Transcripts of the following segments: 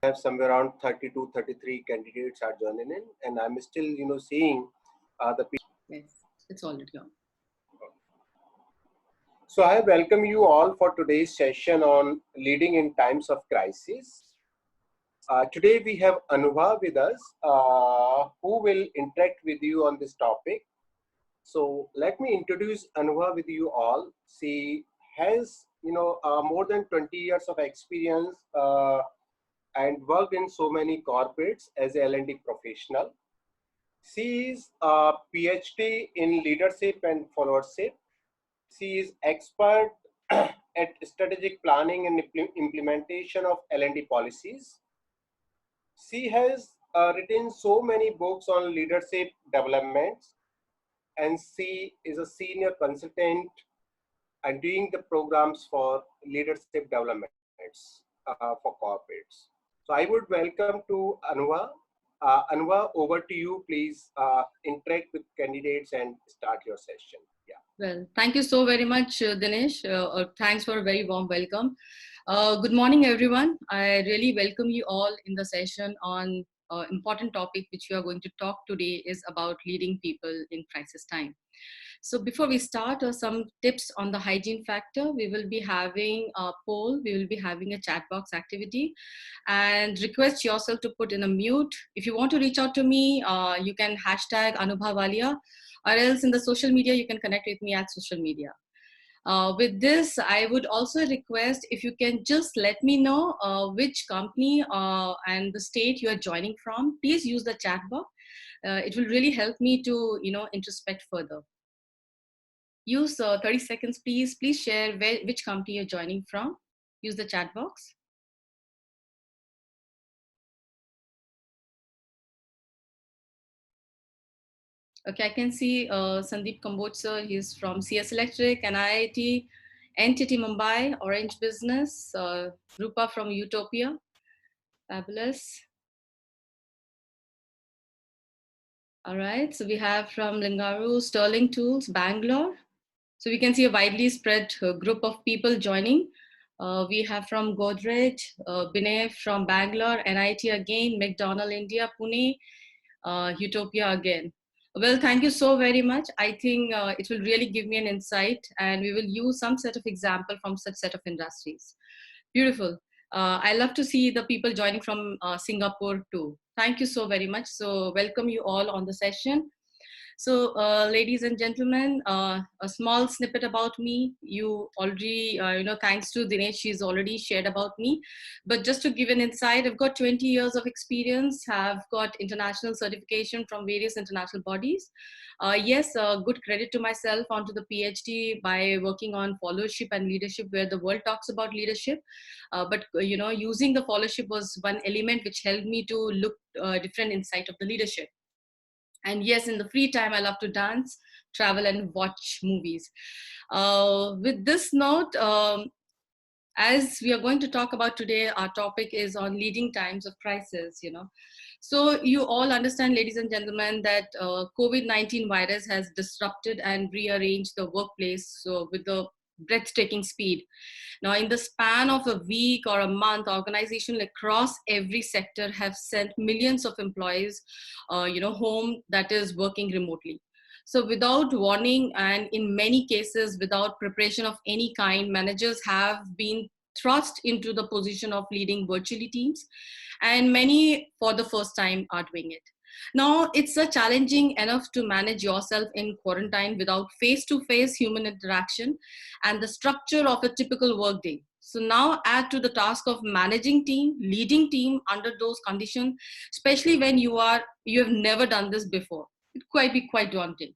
have somewhere around 32, 33 candidates are joining in, and I'm still, seeing the people. Yes, it's already on. So I welcome you all for today's session on leading in times of crisis. Today we have Anubha with us, who will interact with you on this topic. So let me introduce Anubha with you all. She has, more than 20 years of experience and worked in so many corporates as a L&D professional. She is a PhD in leadership and followership. She is expert at strategic planning and implementation of L&D policies. She has written so many books on leadership developments, and she is a senior consultant and doing the programs for leadership developments for corporates. So I would welcome to Anubha. Anubha, over to you. Please interact with candidates and start your session. Yeah. Well, thank you so very much, Dinesh. Thanks for a very warm welcome. Good morning, everyone. I really welcome you all in the session on important topic which we are going to talk today is about leading people in crisis time. So before we start, some tips on the hygiene factor. We will be having a poll, we will be having a chat box activity, and request yourself to put in a mute. If you want to reach out to me, you can hashtag Anubha Walia, or else in the social media, you can connect with me at social media. With this, I would also request if you can just let me know which company and the state you are joining from. Please use the chat box. It will really help me to, introspect further. Use 30 seconds, please. Please share which company you're joining from. Use the chat box. Okay, I can see Sandeep Kamboj sir. He's from CS Electric and IIT, NTT Mumbai, Orange Business, Rupa from Utopia. Fabulous. All right, so we have from Lingaru, Sterling Tools, Bangalore. So we can see a widely spread group of people joining. We have from Godrej, Binay from Bangalore, NIT again, McDonald India, Pune, Utopia again. Well, thank you so very much. I think it will really give me an insight, and we will use some set of example from such set of industries. Beautiful. I love to see the people joining from Singapore too. Thank you so very much. So welcome you all on the session. So, ladies and gentlemen, a small snippet about me. You already, thanks to Dinesh, she's already shared about me. But just to give an insight, I've got 20 years of experience, have got international certification from various international bodies. Yes, good credit to myself onto the PhD by working on followership and leadership, where the world talks about leadership. But, using the followership was one element which helped me to look different insight of the leadership. And yes, in the free time, I love to dance, travel, and watch movies. With this note, as we are going to talk about today, our topic is on leading times of crisis, So you all understand, ladies and gentlemen, that COVID-19 virus has disrupted and rearranged the workplace with the breathtaking speed. Now, in the span of a week or a month, organizations across every sector have sent millions of employees, home, that is working remotely. So without warning, and in many cases without preparation of any kind, managers have been thrust into the position of leading virtually teams, and many for the first time are doing it. Now, it's a challenging enough to manage yourself in quarantine without face-to-face human interaction and the structure of a typical workday. So now add to the task of managing team, leading team under those conditions, especially when you have never done this before. It could be quite daunting.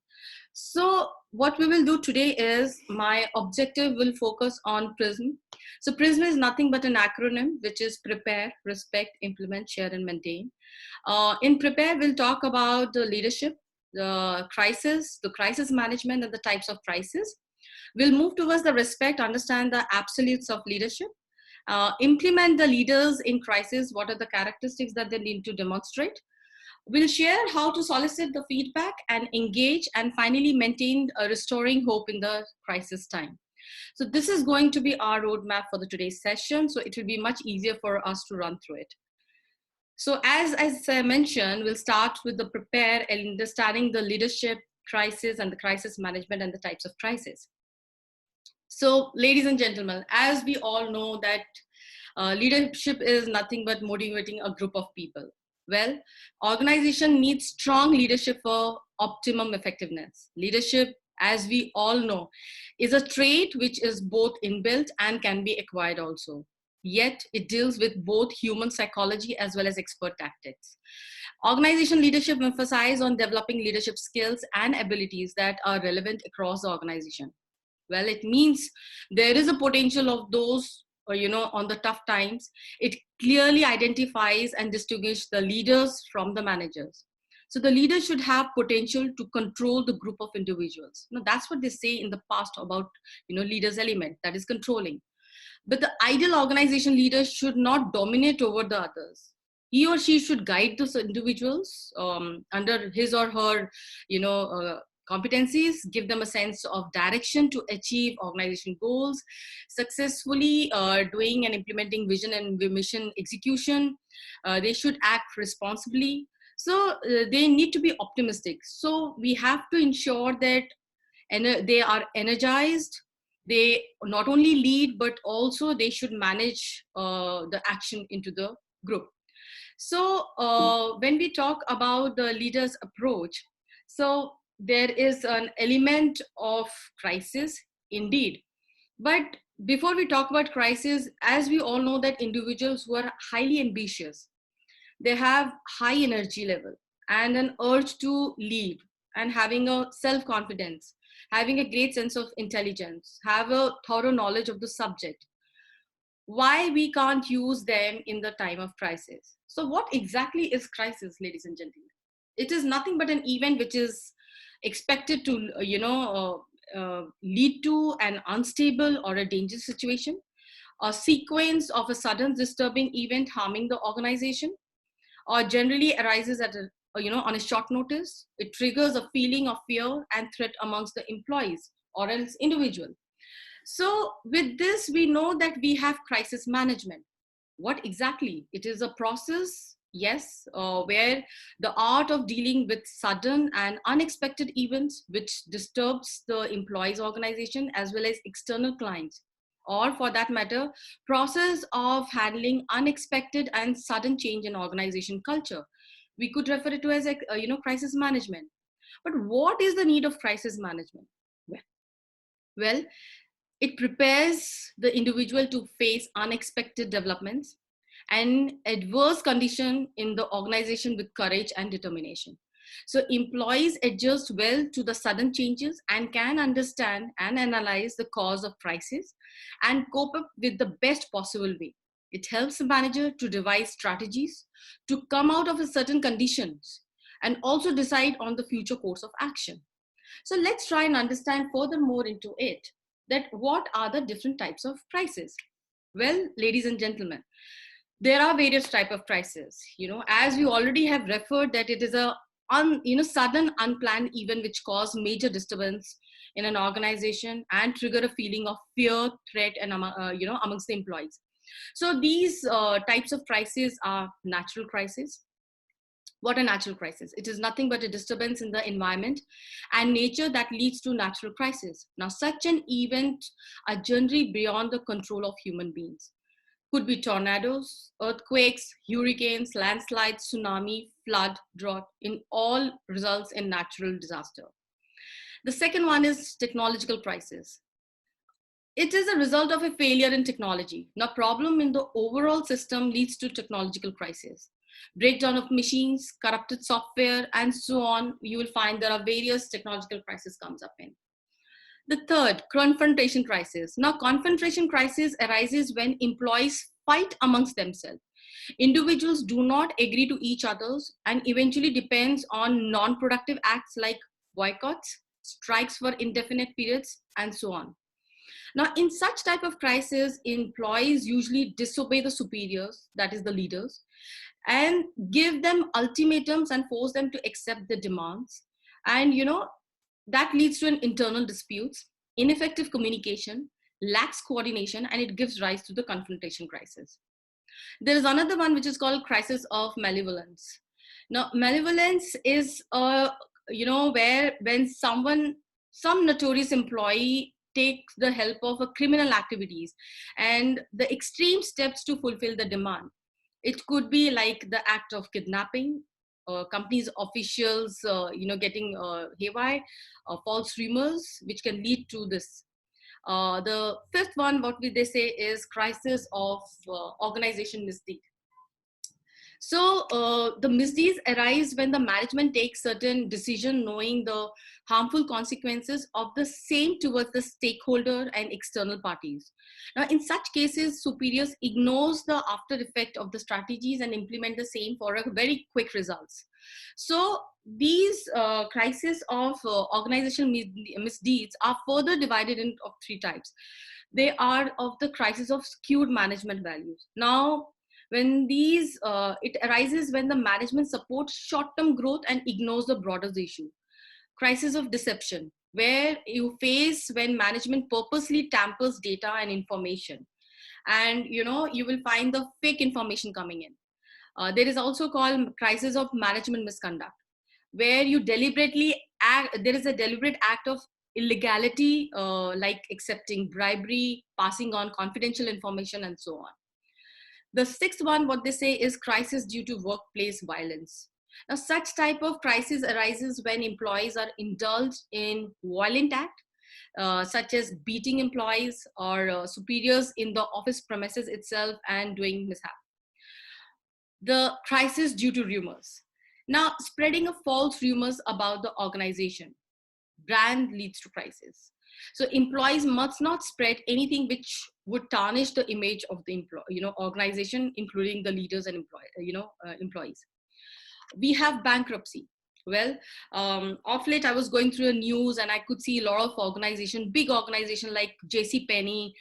So what we will do today is my objective will focus on PRISM. So PRISM is nothing but an acronym, which is prepare, respect, implement, share, and maintain. In prepare, we'll talk about the leadership, the crisis management, and the types of crisis. We'll move towards the respect, understand the absolutes of leadership, implement the leaders in crisis, what are the characteristics that they need to demonstrate. We'll share how to solicit the feedback and engage, and finally maintain restoring hope in the crisis time. So this is going to be our roadmap for the today's session. So it will be much easier for us to run through it. So as I mentioned, we'll start with the prepare and understanding the leadership crisis and the crisis management and the types of crisis. So ladies and gentlemen, as we all know that leadership is nothing but motivating a group of people. Well, organization needs strong leadership for optimum effectiveness. Leadership, as we all know, is a trait which is both inbuilt and can be acquired also. Yet it deals with both human psychology as well as expert tactics. Organization leadership emphasizes on developing leadership skills and abilities that are relevant across the organization. Well, it means there is a potential of those, on the tough times. It clearly identifies and distinguishes the leaders from the managers. So the leader should have potential to control the group of individuals. That's what they say in the past about, leaders element, that is controlling. But the ideal organization leader should not dominate over the others. He or she should guide those individuals under his or her, competencies, give them a sense of direction to achieve organization goals, successfully doing and implementing vision and mission execution. They should act responsibly. So they need to be optimistic. So we have to ensure that they are energized. They not only lead, but also they should manage the action into the group. So when we talk about the leader's approach, so there is an element of crisis indeed. But before we talk about crisis, as we all know that individuals who are highly ambitious, they have high energy level and an urge to lead, and having a self-confidence, having a great sense of intelligence, have a thorough knowledge of the subject. Why we can't use them in the time of crisis? So what exactly is crisis, ladies and gentlemen? It is nothing but an event which is expected to lead to an unstable or a dangerous situation, a sequence of a sudden disturbing event harming the organization, or generally arises at on a short notice. It triggers a feeling of fear and threat amongst the employees or else individual. So with this, we know that we have crisis management. What exactly? It is a process, yes, where the art of dealing with sudden and unexpected events which disturbs the employees organization as well as external clients, or for that matter, process of handling unexpected and sudden change in organization culture. We could refer it to as crisis management. But what is the need of crisis management? Well, it prepares the individual to face unexpected developments and adverse condition in the organization with courage and determination. So employees adjust well to the sudden changes and can understand and analyze the cause of crisis and cope up with the best possible way. It helps the manager to devise strategies to come out of a certain conditions and also decide on the future course of action. So let's try and understand furthermore into it, that what are the different types of crisis. Well, ladies and gentlemen, there are various type of crisis. As we already have referred, that it is a sudden unplanned event which cause major disturbance in an organization and trigger a feeling of fear, threat, and amongst the employees. So these types of crises are natural crisis. What a natural crisis? It is nothing but a disturbance in the environment and nature that leads to natural crisis. Now, such an event are generally beyond the control of human beings. Could be tornadoes, earthquakes, hurricanes, landslides, tsunami, flood, drought, in all results in natural disaster. The second one is technological crisis. It is a result of a failure in technology. Now, problem in the overall system leads to technological crisis. Breakdown of machines, corrupted software, and so on. You will find there are various technological crises comes up in. The third, confrontation crisis. Now, confrontation crisis arises when employees fight amongst themselves. Individuals do not agree to each other's and eventually depends on non-productive acts like boycotts, strikes for indefinite periods, and so on. Now, in such type of crisis, employees usually disobey the superiors, that is the leaders, and give them ultimatums and force them to accept the demands. And that leads to an internal disputes, ineffective communication, lacks coordination, and it gives rise to the confrontation crisis. There is another one which is called crisis of malevolence. Now, malevolence is, where when some notorious employee takes the help of a criminal activities and the extreme steps to fulfill the demand. It could be like the act of kidnapping, companies officials, getting haywire, false rumors, which can lead to this. The fifth one, what they say, is crisis of organization misdeed. So the misdeeds arise when the management takes certain decision knowing the harmful consequences of the same towards the stakeholder and external parties. Now, in such cases, superiors ignores the after effect of the strategies and implement the same for a very quick results. So these crises of organizational misdeeds are further divided into three types. They are of the crisis of skewed management values. Now, when these it arises when the management supports short-term growth and ignores the broader issue. Crisis of deception, where you face when management purposely tampers data and information, and you will find the fake information coming in. There is also called crisis of management misconduct, where you deliberately act, there is a deliberate act of illegality, like accepting bribery, passing on confidential information, and so on. The sixth one, what they say, is crisis due to workplace violence. Now, such type of crisis arises when employees are indulged in violent act, such as beating employees or superiors in the office premises itself and doing mishap. The crisis due to rumors. Now, spreading of false rumors about the organization, brand leads to crisis. So employees must not spread anything which would tarnish the image of the organization, including the leaders and employees. We have bankruptcy. Well, off late I was going through the news and I could see a lot of big organization like JC Penney,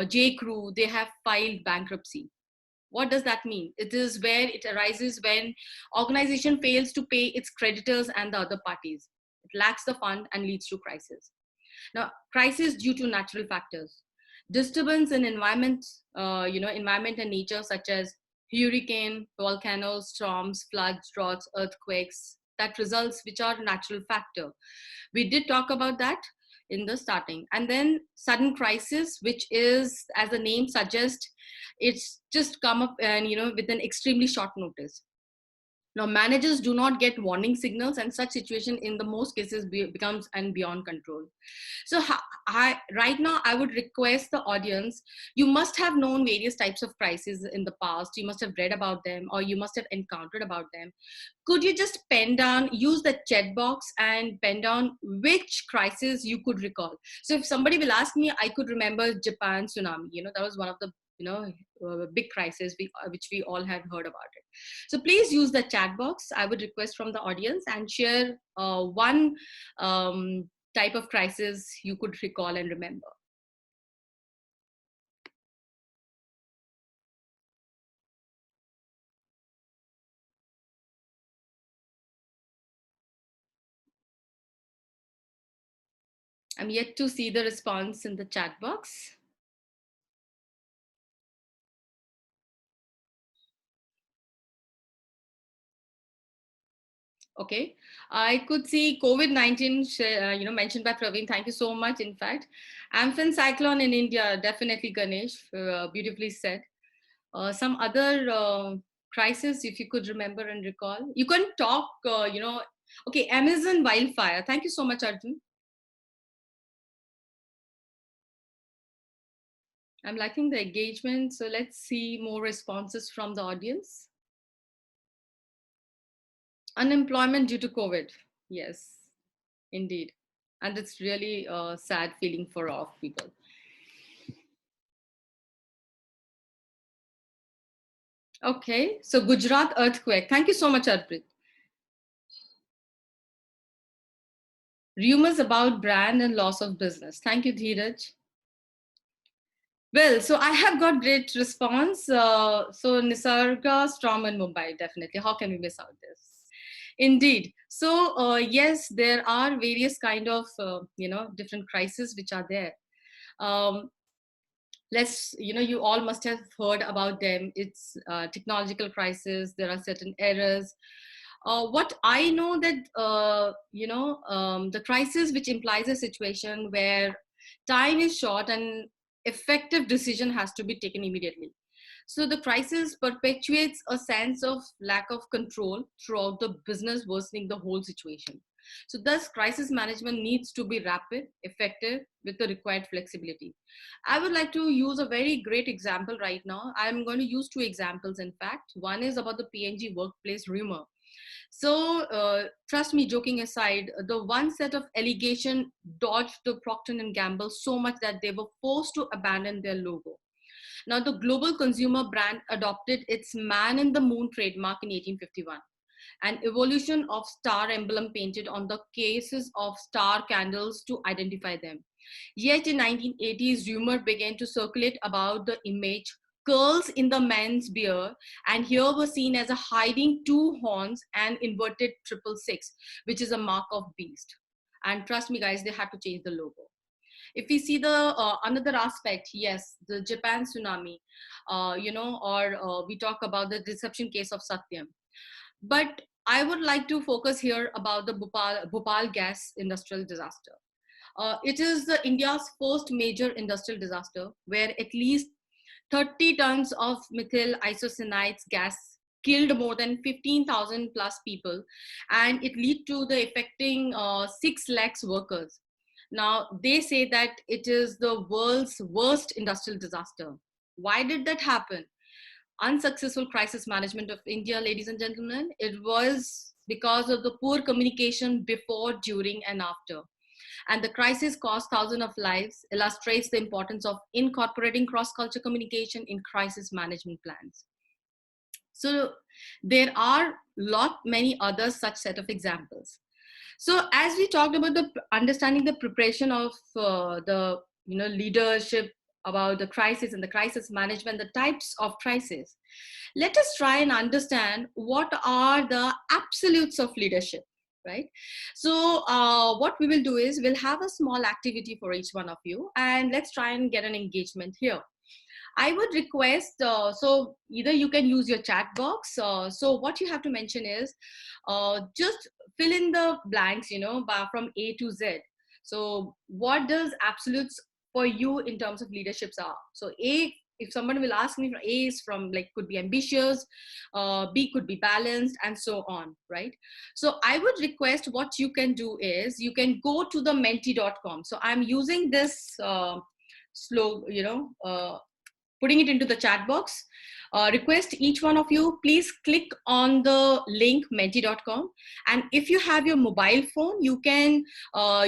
J. Crew, they have filed bankruptcy. What does that mean? It is where it arises when organization fails to pay its creditors and the other parties. It lacks the fund and leads to crisis. Now, crisis due to natural factors. Disturbance in environment, environment and nature, such as hurricane, volcanoes, storms, floods, droughts, earthquakes, that results, which are natural factor. We did talk about that in the starting. And then sudden crisis, which is, as the name suggests, it's just come up and, with an extremely short notice. Now, managers do not get warning signals, and such situation in the most cases becomes and beyond control. So right now, I would request the audience, you must have known various types of crises in the past. You must have read about them, or you must have encountered about them. Could you just pen down, use the chat box and pen down which crisis you could recall? So if somebody will ask me, I could remember Japan tsunami. That was one of the big crisis which we all have heard about it. So please use the chat box. I would request from the audience and share one type of crisis you could recall and remember. I'm yet to see the response in the chat box. Okay, I could see COVID-19, mentioned by Praveen. Thank you so much. In fact, Amphan cyclone in India, definitely Ganesh, beautifully said. Some other crisis, if you could remember and recall. You can talk, okay, Amazon wildfire. Thank you so much, Arjun. I'm liking the engagement. So let's see more responses from the audience. Unemployment due to COVID. Yes, indeed. And it's really a sad feeling for all people. Okay, so Gujarat earthquake. Thank you so much, Arpit. Rumors about brand and loss of business. Thank you, Dheeraj. Well, so I have got great response. So Nisarga, Storm in Mumbai, definitely. How can we miss out this? Indeed. So yes, there are various kind of different crises which are there. you all must have heard about them. It's technological crisis. There are certain errors. What I know that, the crisis which implies a situation where time is short and effective decision has to be taken immediately. So the crisis perpetuates a sense of lack of control throughout the business, worsening the whole situation. So thus, crisis management needs to be rapid, effective, with the required flexibility. I would like to use a very great example right now. I'm going to use two examples, in fact. One is about the PNG workplace rumor. So, trust me, joking aside, the one set of allegation dodged the Procter and Gamble so much that they were forced to abandon their logo. Now, the global consumer brand adopted its man in the moon trademark in 1851, an evolution of star emblem painted on the cases of star candles to identify them. Yet in 1980s, rumor began to circulate about the image curls in the men's beard, and here were seen as a hiding two horns and inverted triple six, which is a mark of beast. And trust me, guys, they had to change the logo. If we see the another aspect, yes, the Japan tsunami, or we talk about the deception case of Satyam. But I would like to focus here about the Bhopal gas industrial disaster. It is India's first major industrial disaster where at least 30 tons of methyl isocyanates gas killed more than 15,000 plus people, and it led to the affecting 6 lakhs workers. Now, they say that it is the world's worst industrial disaster. Why did that happen? Unsuccessful crisis management of India, ladies and gentlemen. It was because of the poor communication before, during, and after. And the crisis cost thousands of lives, illustrates the importance of incorporating cross-culture communication in crisis management plans. So there are many other such set of examples. So as we talked about the understanding the preparation of the leadership about the crisis and the crisis management, the types of crisis, let us try and understand what are the absolutes of leadership, right? So what we will do is we'll have a small activity for each one of you, and let's try and get an engagement here. I would request, so either you can use your chat box. So what you have to mention is just fill in the blanks, from A to Z. So what does absolutes for you in terms of leaderships are? So A, if someone will ask me, A is from like could be ambitious, B could be balanced, and so on, right? So I would request what you can do is you can go to the menti.com. So I'm using this putting it into the chat box. Request each one of you, please click on the link menti.com. And if you have your mobile phone, you can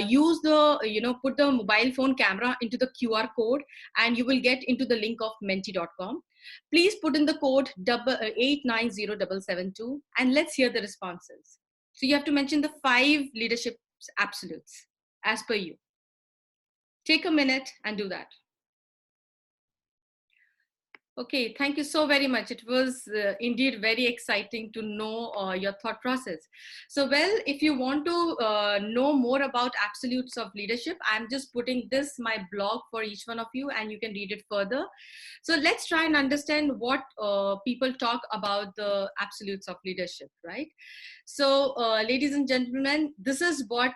use put the mobile phone camera into the QR code and you will get into the link of menti.com. Please put in the code 890772 and let's hear the responses. So you have to mention the 5 leadership absolutes as per you. Take a minute and do that. Okay, thank you so very much. It was indeed very exciting to know your thought process. So, well, if you want to know more about absolutes of leadership, I'm just putting my blog for each one of you and you can read it further. So let's try and understand what people talk about the absolutes of leadership, right? So, ladies and gentlemen, this is what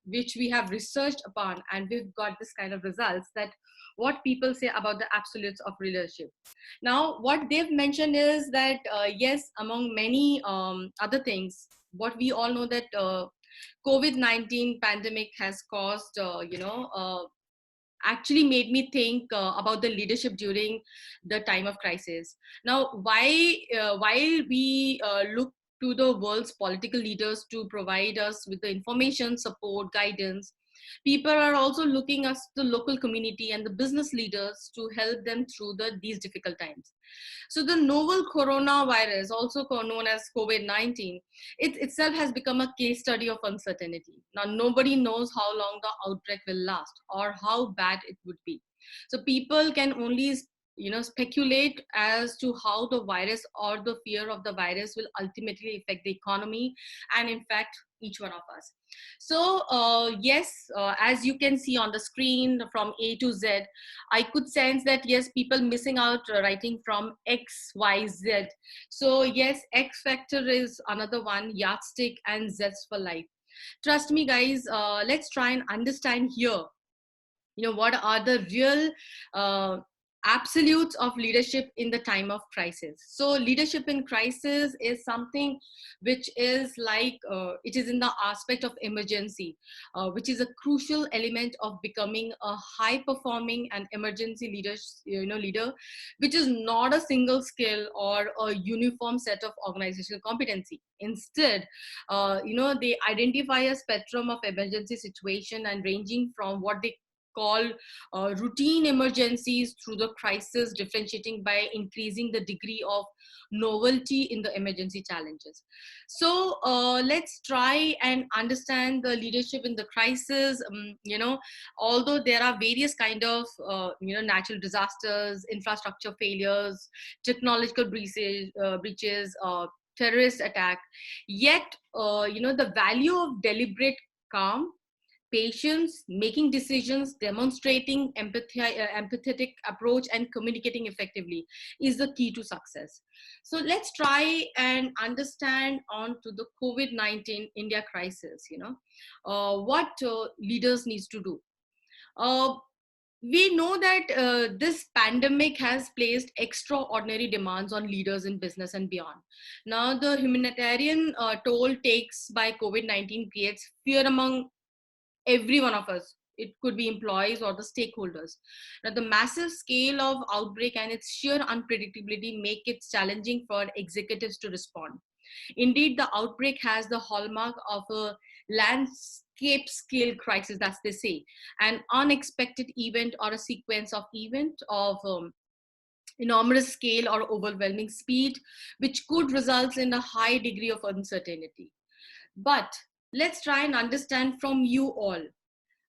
which we have researched upon, and we've got this kind of results that what people say about the absolutes of leadership. Now, what they've mentioned is that, yes, among many other things, what we all know that COVID-19 pandemic has caused, actually made me think about the leadership during the time of crisis. Now, while we look to the world's political leaders to provide us with the information, support, guidance, people are also looking at the local community and the business leaders to help them through these difficult times. So the novel coronavirus, also known as COVID-19, it itself has become a case study of uncertainty. Now, nobody knows how long the outbreak will last or how bad it would be. So people can only speculate as to how the virus or the fear of the virus will ultimately affect the economy and in fact each one of us. So yes, as you can see on the screen from A to Z, I could sense that yes, people missing out writing from X, Y, Z. So yes, X factor is another one, yardstick and zest for life. Trust me guys, let's try and understand here, what are the real uh, absolutes of leadership in the time of crisis. So leadership in crisis is something which is like it is in the aspect of emergency, which is a crucial element of becoming a high performing and emergency leader, which is not a single skill or a uniform set of organizational competency. Instead, they identify a spectrum of emergency situation and ranging from what they call routine emergencies through the crisis, differentiating by increasing the degree of novelty in the emergency challenges. So let's try and understand the leadership in the crisis. Although there are various kind of natural disasters, infrastructure failures, technological breaches, terrorist attack, yet the value of deliberate calm, patience, making decisions, demonstrating empathy, empathetic approach, and communicating effectively is the key to success. So let's try and understand on to the COVID-19 India crisis. What leaders needs to do. We know that this pandemic has placed extraordinary demands on leaders in business and beyond. Now, the humanitarian toll takes by COVID-19 creates fear among every one of us. It could be employees or the stakeholders. Now, the massive scale of outbreak and its sheer unpredictability make it challenging for executives to respond. Indeed, the outbreak has the hallmark of a landscape scale crisis, as they say, an unexpected event or a sequence of event of enormous scale or overwhelming speed, which could result in a high degree of uncertainty. But let's try and understand from you all.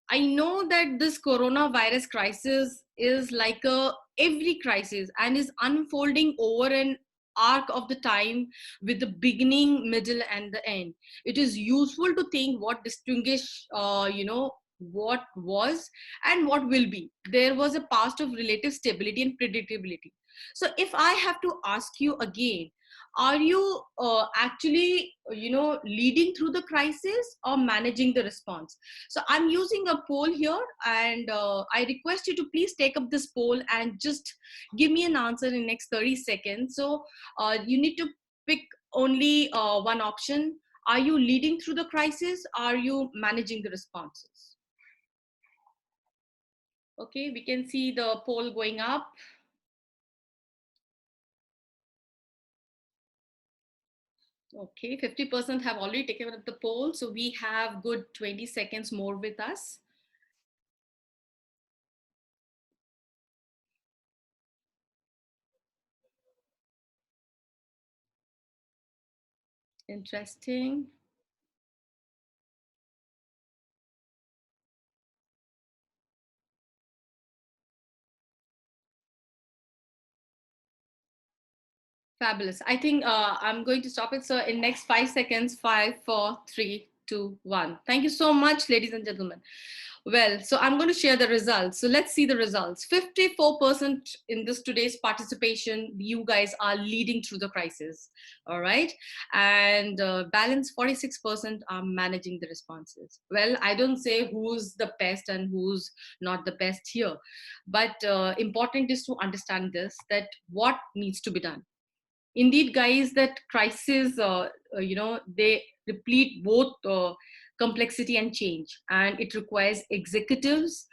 I know that this coronavirus crisis is like a every crisis and is unfolding over an arc of the time with the beginning, middle, and the end. It is useful to think what distinguish, what was and what will be. There was a past of relative stability and predictability. So if I have to ask you again, are you actually, leading through the crisis or managing the response? So I'm using a poll here, and I request you to please take up this poll and just give me an answer in the next 30 seconds. So you need to pick only one option. Are you leading through the crisis? Are you managing the responses? Okay, we can see the poll going up. Okay, 50% have already taken up the poll. So we have good 20 seconds more with us. Interesting. Fabulous. I think I'm going to stop it. So in next 5 seconds, 5, 4, 3, 2, 1. Thank you so much, ladies and gentlemen. Well, so I'm going to share the results. So let's see the results. 54% in this today's participation, you guys are leading through the crisis. All right. And balance 46% are managing the responses. Well, I don't say who's the best and who's not the best here. But important is to understand this, that what needs to be done. Indeed, guys, that crisis, they replete both complexity and change, and it requires executives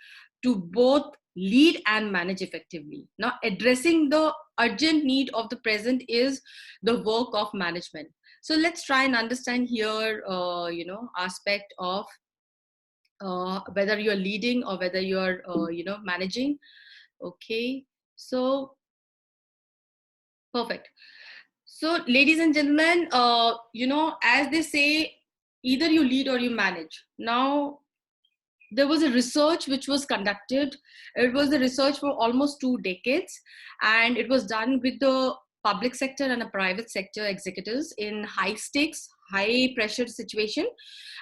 to both lead and manage effectively. Now, addressing the urgent need of the present is the work of management. So let's try and understand here, aspect of whether you're leading or whether you're, managing. Okay, so perfect. So, ladies and gentlemen, as they say, either you lead or you manage. Now, there was a research which was conducted. It was a research for almost 2 decades, and it was done with the public sector and the private sector executives in high stakes, high pressure situation,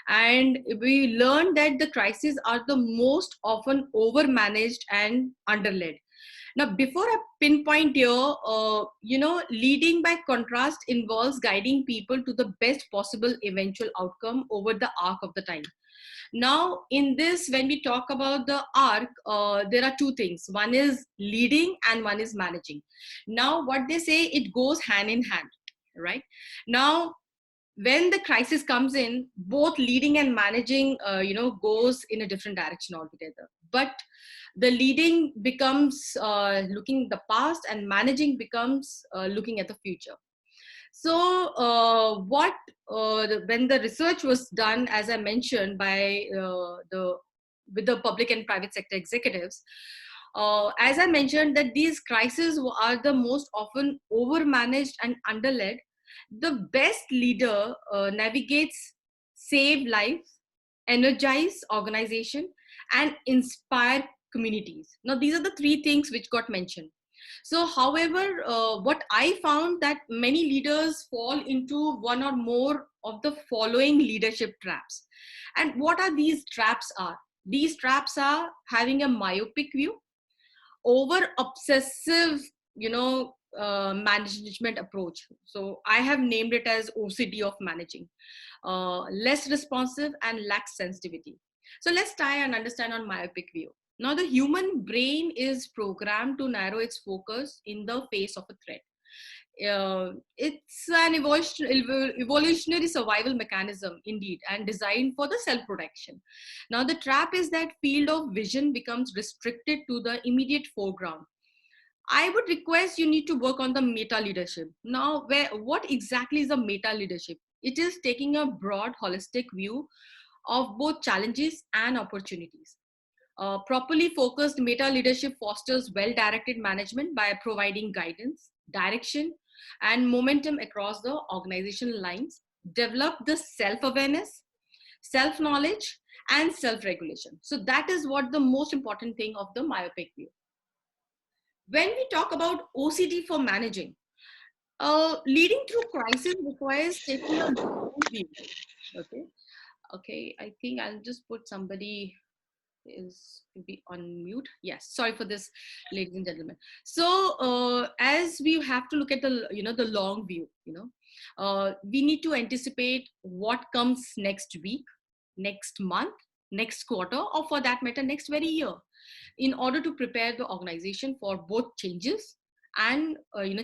and we learned that the crises are the most often over managed and underled. Now, before I pinpoint here, leading by contrast involves guiding people to the best possible eventual outcome over the arc of the time. Now, in this, when we talk about the arc, there are two things. One is leading and one is managing. Now, what they say, it goes hand in hand, right? Now, when the crisis comes in, both leading and managing, goes in a different direction altogether. But the leading becomes looking the past, and managing becomes looking at the future. So when the research was done, as I mentioned, by the with the public and private sector executives, as I mentioned, that these crises are the most often overmanaged and underled. The best leader navigates, save lives, energize organization, and inspire communities. Now, these are the three things which got mentioned. So, however, what I found that many leaders fall into one or more of the following leadership traps. And what are these traps are? These traps are having a myopic view, over obsessive, management approach. So I have named it as OCD of managing, less responsive and lacks sensitivity. So let's try and understand on myopic view. Now, the human brain is programmed to narrow its focus in the face of a threat. It's an evolutionary survival mechanism indeed, and designed for the self-protection. Now, the trap is that field of vision becomes restricted to the immediate foreground. I would request you need to work on the meta leadership. Now, what exactly is a meta leadership? It is taking a broad, holistic view of both challenges and opportunities. Properly focused meta leadership fosters well-directed management by providing guidance, direction, and momentum across the organizational lines. Develop the self-awareness, self-knowledge, and self-regulation. So that is what the most important thing of the myopic view. When we talk about OCD for managing, leading through crisis requires taking a long view. Okay, I think I'll just put somebody is to be on mute. Yes, sorry for this, ladies and gentlemen. So as we have to look at the long view, we need to anticipate what comes next week, next month, next quarter, or for that matter, next very year, in order to prepare the organization for both changes and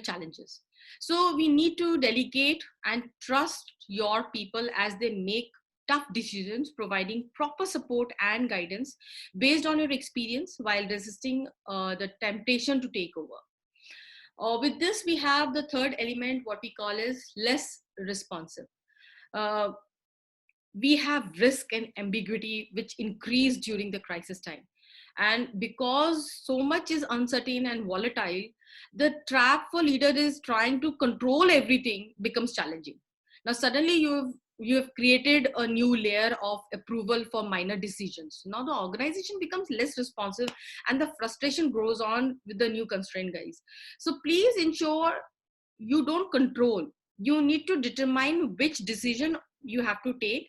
challenges. So we need to delegate and trust your people as they make tough decisions, providing proper support and guidance based on your experience while resisting the temptation to take over. With this, we have the third element, what we call is less responsive. We have risk and ambiguity which increase during the crisis time. And because so much is uncertain and volatile, the trap for leader is trying to control everything becomes challenging. Now, suddenly you have created a new layer of approval for minor decisions. Now the organization becomes less responsive and the frustration grows on with the new constraint guys. So please ensure you don't control. You need to determine which decision you have to take,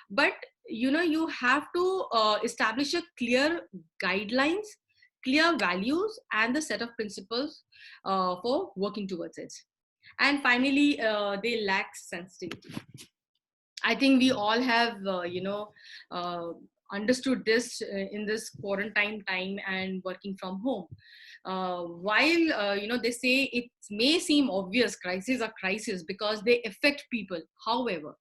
but you have to establish a clear guidelines, clear values, and the set of principles for working towards it. And finally, they lack sensitivity. I think we all have, understood this in this quarantine time and working from home. While, they say it may seem obvious, crises are crises because they affect people. However,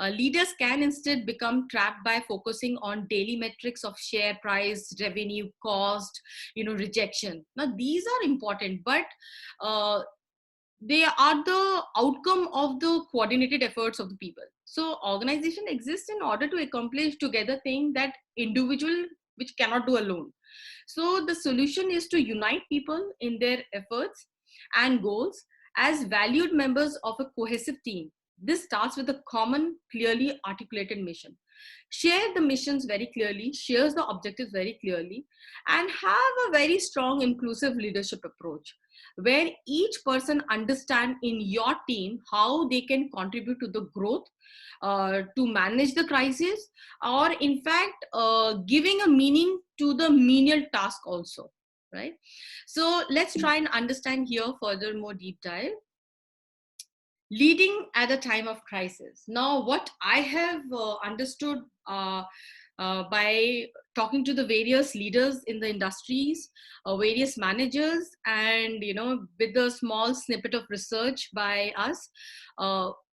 leaders can instead become trapped by focusing on daily metrics of share price, revenue, cost, rejection. Now, these are important, but they are the outcome of the coordinated efforts of the people. So organization exists in order to accomplish together things that individual which cannot do alone. So the solution is to unite people in their efforts and goals as valued members of a cohesive team. This starts with a common, clearly articulated mission. Share the missions very clearly, shares the objectives very clearly, and have a very strong inclusive leadership approach where each person understand in your team how they can contribute to the growth, to manage the crisis, or in fact giving a meaning to the menial task also, right? So let's try and understand here further, more deep dive. Leading at a time of crisis. Now, what I have understood by talking to the various leaders in the industries, various managers, and with a small snippet of research by us,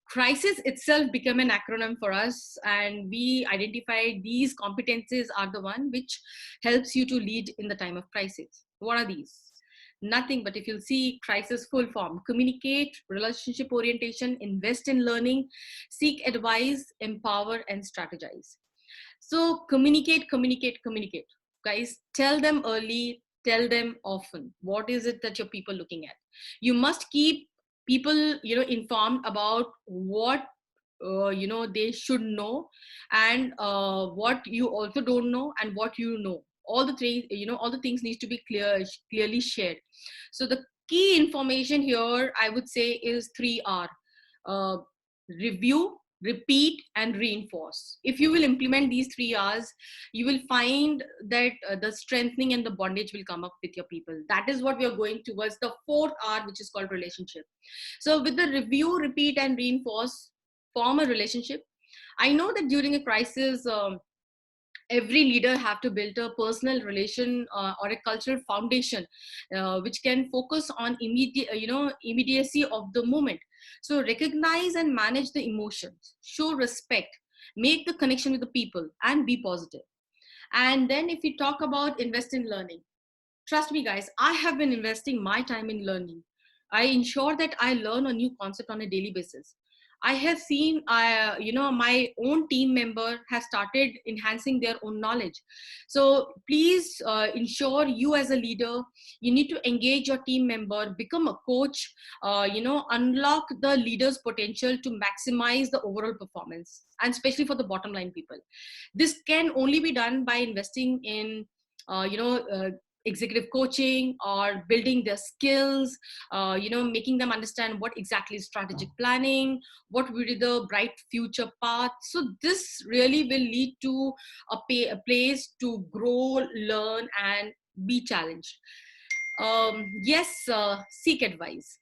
crisis itself became an acronym for us, and we identified these competencies are the one which helps you to lead in the time of crisis. What are these? Nothing but, if you'll see crisis full form: communicate, relationship orientation, invest in learning, seek advice, empower, and strategize. So communicate, communicate, communicate. Guys, tell them early, tell them often. What is it that your people looking at? You must keep people, informed about what they should know, and what you also don't know, and what you know. All the three, all the things need to be clearly shared. So the key information here, I would say, is 3R: uh, review, repeat, and reinforce. If you will implement these 3Rs, you will find that the strengthening and the bondage will come up with your people. That is what we are going towards, the 4R, which is called relationship. So with the review, repeat, and reinforce, form a relationship. I know that during a crisis, every leader have to build a personal relation, or a cultural foundation, which can focus on immediacy of the moment. So recognize and manage the emotions, show respect, make the connection with the people, and be positive. And then if we talk about invest in learning, trust me guys, I have been investing my time in learning. I ensure that I learn a new concept on a daily basis. I have seen, my own team member has started enhancing their own knowledge. So please ensure, you as a leader, you need to engage your team member, become a coach, unlock the leader's potential to maximize the overall performance, and especially for the bottom line people. This can only be done by investing in, executive coaching, or building their skills, making them understand what exactly is strategic planning, what will be the bright future path. So this really will lead to a place to grow, learn, and be challenged. Yes, seek advice.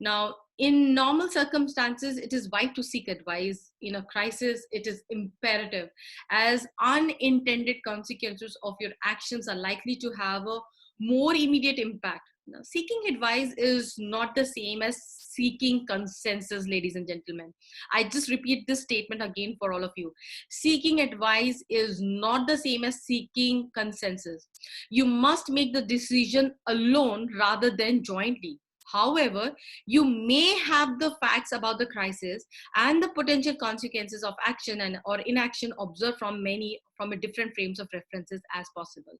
Now, in normal circumstances, it is wise to seek advice. In a crisis, it is imperative, as unintended consequences of your actions are likely to have a more immediate impact. Now, seeking advice is not the same as seeking consensus, ladies and gentlemen. I just repeat this statement again for all of you. Seeking advice is not the same as seeking consensus. You must make the decision alone rather than jointly. However, you may have the facts about the crisis and the potential consequences of action and or inaction observed from a different frames of references as possible.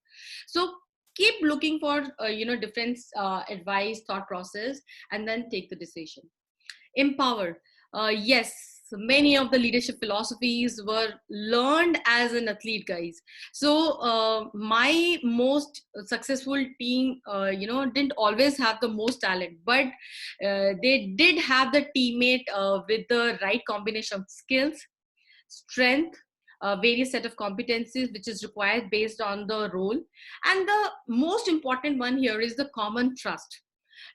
So keep looking for different advice, thought process, and then take the decision. Empower. Yes, many of the leadership philosophies were learned as an athlete, guys. So my most successful team, didn't always have the most talent, but they did have the teammate with the right combination of skills, strength, various set of competencies which is required based on the role. And the most important one here is the common trust.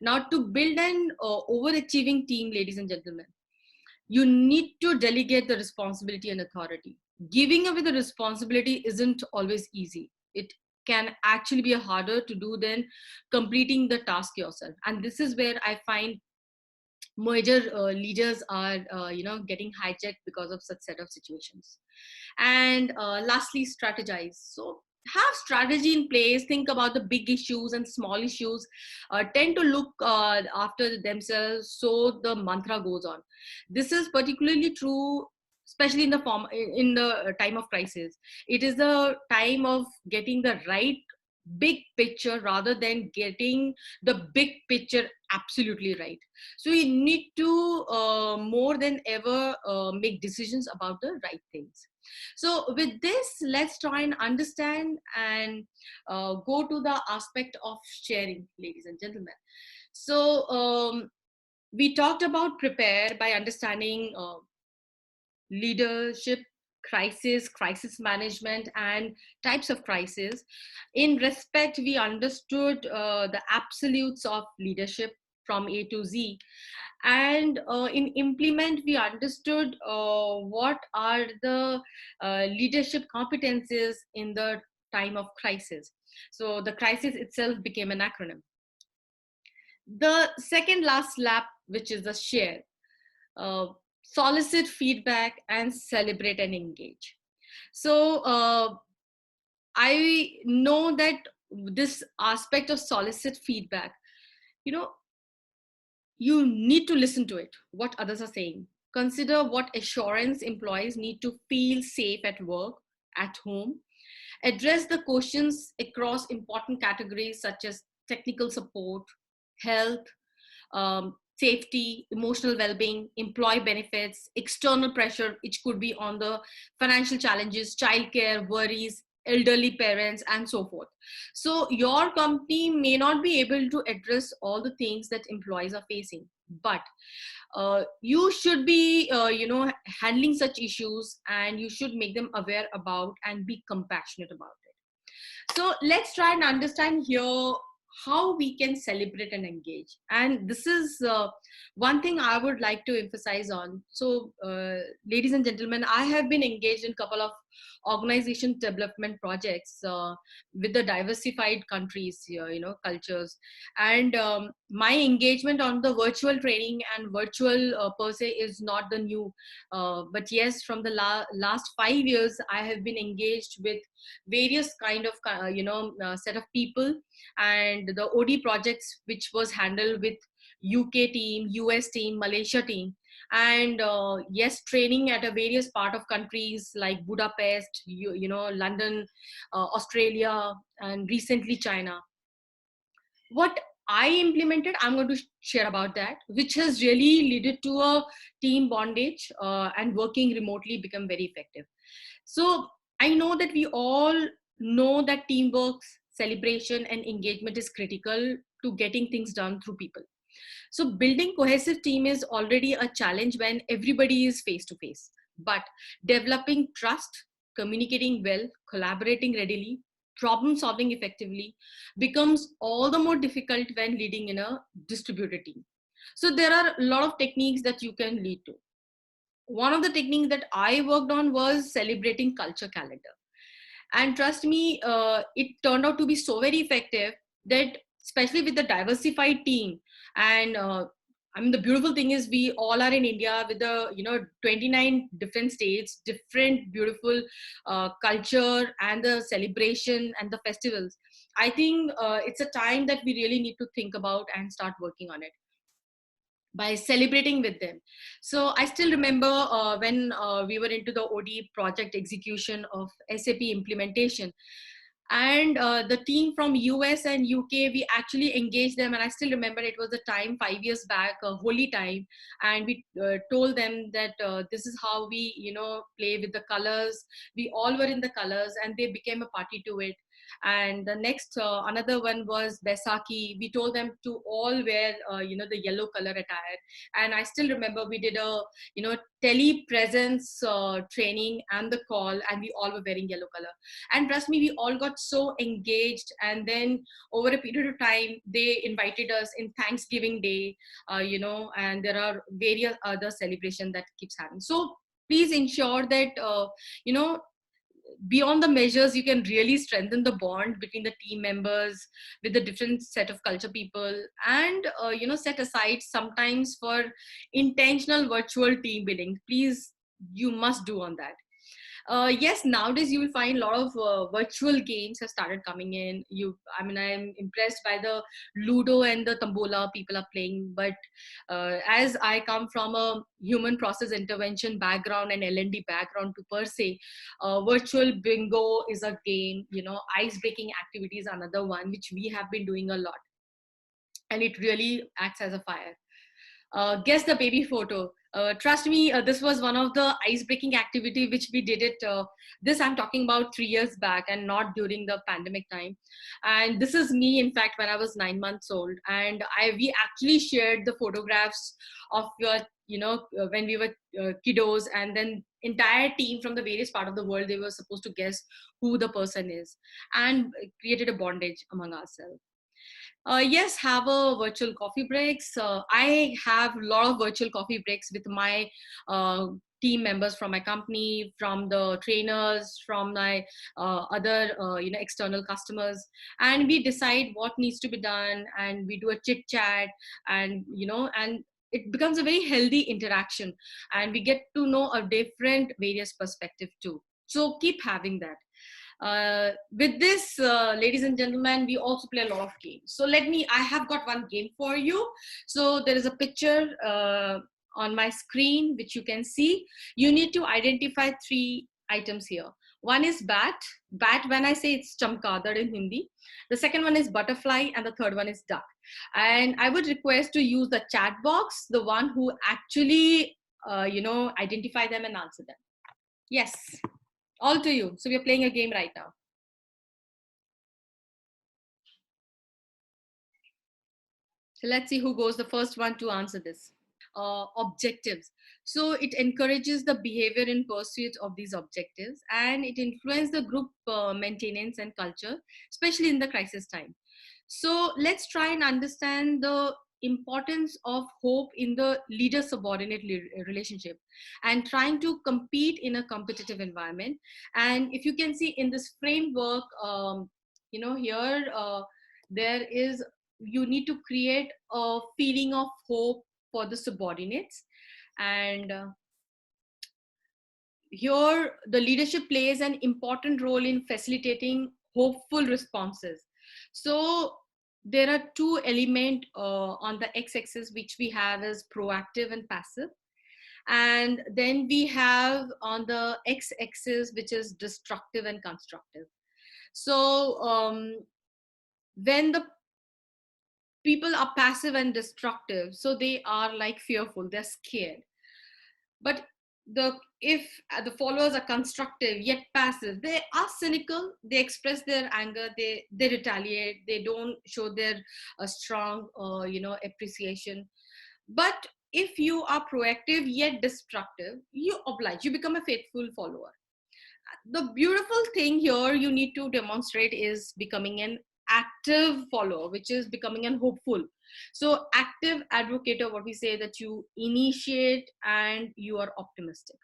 Now, to build an overachieving team, ladies and gentlemen, you need to delegate the responsibility and authority. Giving away the responsibility isn't always easy. It can actually be harder to do than completing the task yourself. And this is where I find major leaders are getting hijacked because of such set of situations. And lastly, strategize. So have strategy in place, think about the big issues and small issues, tend to look after themselves, so the mantra goes on. This is particularly true especially in the time of crisis. It is the time of getting the right big picture rather than getting the big picture absolutely right. So you need to more than ever make decisions about the right things. So with this, let's try and understand and go to the aspect of sharing, ladies and gentlemen. So we talked about prepare by understanding leadership, crisis management, and types of crisis. In respect, we understood the absolutes of leadership from A to Z. And in implement, we understood what are the leadership competencies in the time of crisis. So the crisis itself became an acronym. The second last lap, which is the share, uh, solicit feedback and celebrate and engage. So I know that this aspect of solicit feedback, you know, you need to listen to it, what others are saying. Consider what assurance employees need to feel safe at work, at home. Address the questions across important categories such as technical support, health, safety, emotional well-being, employee benefits, external pressure, which could be on the financial challenges, childcare, worries, elderly parents, and so forth. So your company may not be able to address all the things that employees are facing, but you should be handling such issues, and you should make them aware about and be compassionate about it. So let's try and understand here how we can celebrate and engage. And this is one thing I would like to emphasize on. So ladies and gentlemen, I have been engaged in a couple of organization development projects with the diversified countries here, cultures. And my engagement on the virtual training and virtual per se is not the new, but yes, from the last 5 years I have been engaged with various kind of set of people. And the OD projects which was handled with UK team, US team, Malaysia team, and yes, training at a various part of countries like Budapest, London, Australia, and recently China. What I implemented, I'm going to share about that, which has really led to a team bondage, and working remotely become very effective. So I know that we all know that teamwork, celebration, and engagement is critical to getting things done through people. So building cohesive team is already a challenge when everybody is face to face. But developing trust, communicating well, collaborating readily, problem solving effectively becomes all the more difficult when leading in a distributed team. So there are a lot of techniques that you can lead to. One of the techniques that I worked on was celebrating culture calendar. And trust me, it turned out to be so very effective that, especially with the diversified team, and I mean, the beautiful thing is we all are in India with the 29 different states, different beautiful culture, and the celebration and the festivals. I think it's a time that we really need to think about and start working on it by celebrating with them. So I still remember when we were into the OD project execution of SAP implementation, and the team from US and UK, we actually engaged them. And I still remember it was a time 5 years back, a holy time, and we told them that this is how we play with the colors. We all were in the colors, and they became a party to it. And the next another one was Besaki. We told them to all wear the yellow color attire. And I still remember we did a telepresence training and the call, and we all were wearing yellow color. And trust me, we all got so engaged. And then over a period of time, they invited us in Thanksgiving Day, and there are various other celebrations that keeps happening. So please ensure that beyond the measures, you can really strengthen the bond between the team members with the different set of culture people. And set aside sometimes for intentional virtual team building. Please, you must do on that. Yes, nowadays you will find a lot of virtual games have started coming in. I'm impressed by the Ludo and the Tambola people are playing. But as I come from a human process intervention background and L&D background to per se, virtual bingo is a game. Ice breaking activities another one which we have been doing a lot, and it really acts as a fire. Guess the baby photo. Trust me, this was one of the ice-breaking activity which we did it. This I'm talking about 3 years back and not during the pandemic time. And this is me, in fact, when I was 9 months old. And we actually shared the photographs of your, when we were kiddos, and then entire team from the various part of the world, they were supposed to guess who the person is, and created a bondage among ourselves. Yes, have a virtual coffee breaks. I have a lot of virtual coffee breaks with my team members from my company, from the trainers, from my other external customers, and we decide what needs to be done, and we do a chit chat, and and it becomes a very healthy interaction, and we get to know a different various perspective too. So keep having that. With this, ladies and gentlemen, we also play a lot of games. So I have got one game for you. So there is a picture on my screen, which you can see. You need to identify 3 items here. One is bat. Bat, when I say it's chamkadar in Hindi. The second one is butterfly, and the third one is duck. And I would request to use the chat box, the one who actually, identify them and answer them. Yes. All to you. So we are playing a game right now. So let's see who goes the first one to answer this. Objectives. So it encourages the behavior in pursuit of these objectives, and it influences the group maintenance and culture, especially in the crisis time. So let's try and understand the importance of hope in the leader subordinate relationship, and trying to compete in a competitive environment. And if you can see in this framework, here there is, you need to create a feeling of hope for the subordinates. And here the leadership plays an important role in facilitating hopeful responses. So there are two elements on the x-axis which we have as proactive and passive, and then we have on the x-axis which is destructive and constructive. So when the people are passive and destructive, so they are like fearful, they're scared. But if the followers are constructive yet passive, they are cynical, they express their anger, they retaliate, they don't show their strong appreciation. But if you are proactive yet destructive, you oblige, you become a faithful follower. The beautiful thing here you need to demonstrate is becoming an active follower, which is becoming an hopeful. So active advocate, or what we say, that you initiate and you are optimistic.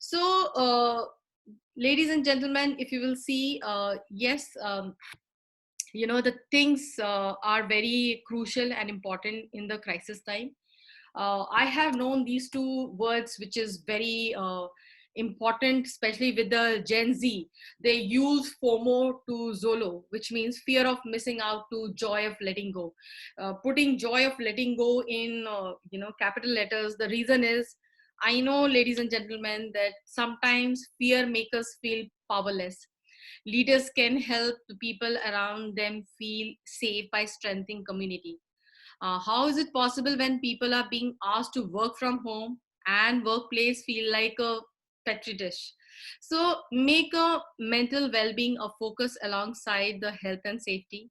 So ladies and gentlemen, if you will see, yes, the things are very crucial and important in the crisis time. I have known these two words, which is very important, especially with the Gen Z. They use FOMO to ZOLO, which means fear of missing out, to joy of letting go. Putting joy of letting go in, capital letters. The reason is, I know, ladies and gentlemen, that sometimes fear makes us feel powerless. Leaders can help the people around them feel safe by strengthening community. How is it possible when people are being asked to work from home and workplace feel like a petri dish? So make a mental well-being a focus alongside the health and safety.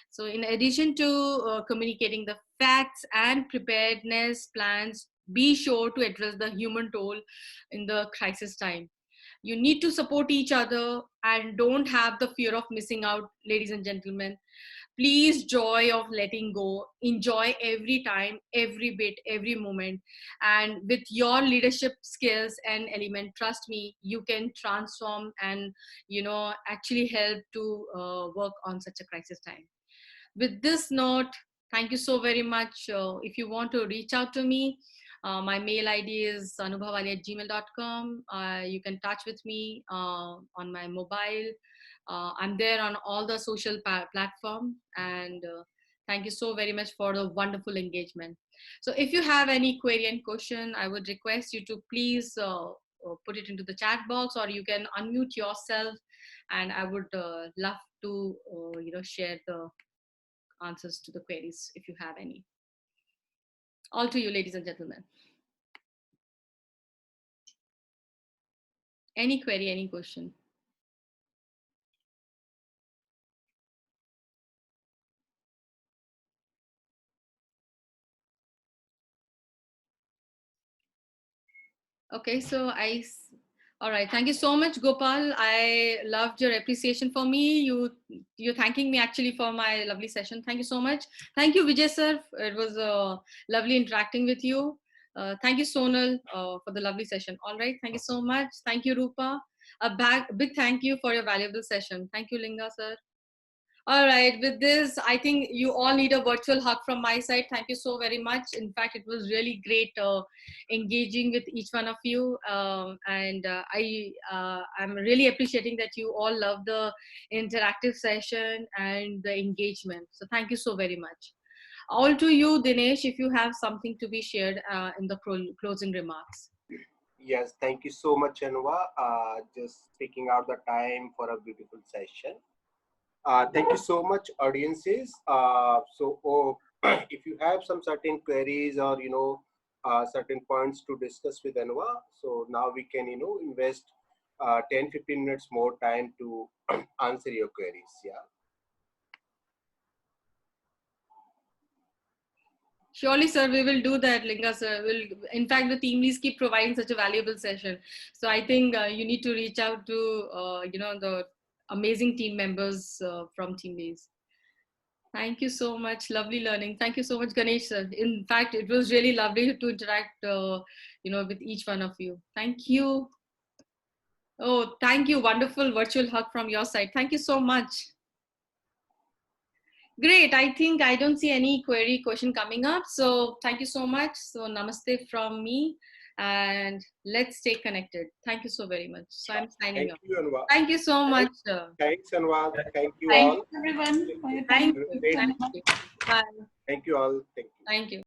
So in addition to communicating the facts and preparedness plans, be sure to address the human toll in the crisis time. You need to support each other and don't have the fear of missing out, ladies and gentlemen. Please, joy of letting go, enjoy every time, every bit, every moment. And with your leadership skills and element, trust me, you can transform and actually help to work on such a crisis time. With this note, thank you so very much. If you want to reach out to me, my mail ID is anubhavali@gmail.com. You can touch with me on my mobile. I'm there on all the social platform. And thank you so very much for the wonderful engagement. So if you have any query and question, I would request you to please put it into the chat box, or you can unmute yourself, and I would love to share the answers to the queries if you have any. All to you, ladies and gentlemen. Any query, any question. Okay, so all right. Thank you so much, Gopal. I loved your appreciation for me. You're thanking me actually for my lovely session. Thank you so much. Thank you, Vijay sir. It was lovely interacting with you. Thank you, Sonal, for the lovely session. All right. Thank you so much. Thank you, Rupa. Big thank you for your valuable session. Thank you, Linga sir. All right, with this, I think you all need a virtual hug from my side. Thank you so very much. In fact, it was really great engaging with each one of you, and I'm really appreciating that you all love the interactive session and the engagement. So thank you so very much. All to you, Dinesh, if you have something to be shared in the closing remarks. Yes, thank you so much, Anwa. Just taking out the time for a beautiful session. Thank you so much, audiences. If you have some certain queries or certain points to discuss with Anwa, so now we can invest 10-15 minutes more time to answer your queries. Yeah. Surely, sir, we will do that, Linga, sir. In fact, the team leads keep providing such a valuable session. So I think you need to reach out to, the amazing team members from team leads. Thank you so much. Lovely learning. Thank you so much, Ganesh, sir. In fact, it was really lovely to interact, with each one of you. Thank you. Oh, thank you. Wonderful virtual hug from your side. Thank you so much. Great. I think I don't see any question coming up. So thank you so much. So namaste from me and let's stay connected. Thank you so very much. So I'm signing Thank off. you, Anwa. Thank you so much. Thanks, Anwa. Thank you Thank all. you, everyone for your thank time. you. Great. Thank you. Bye. Thank you all. Thank you. Thank you.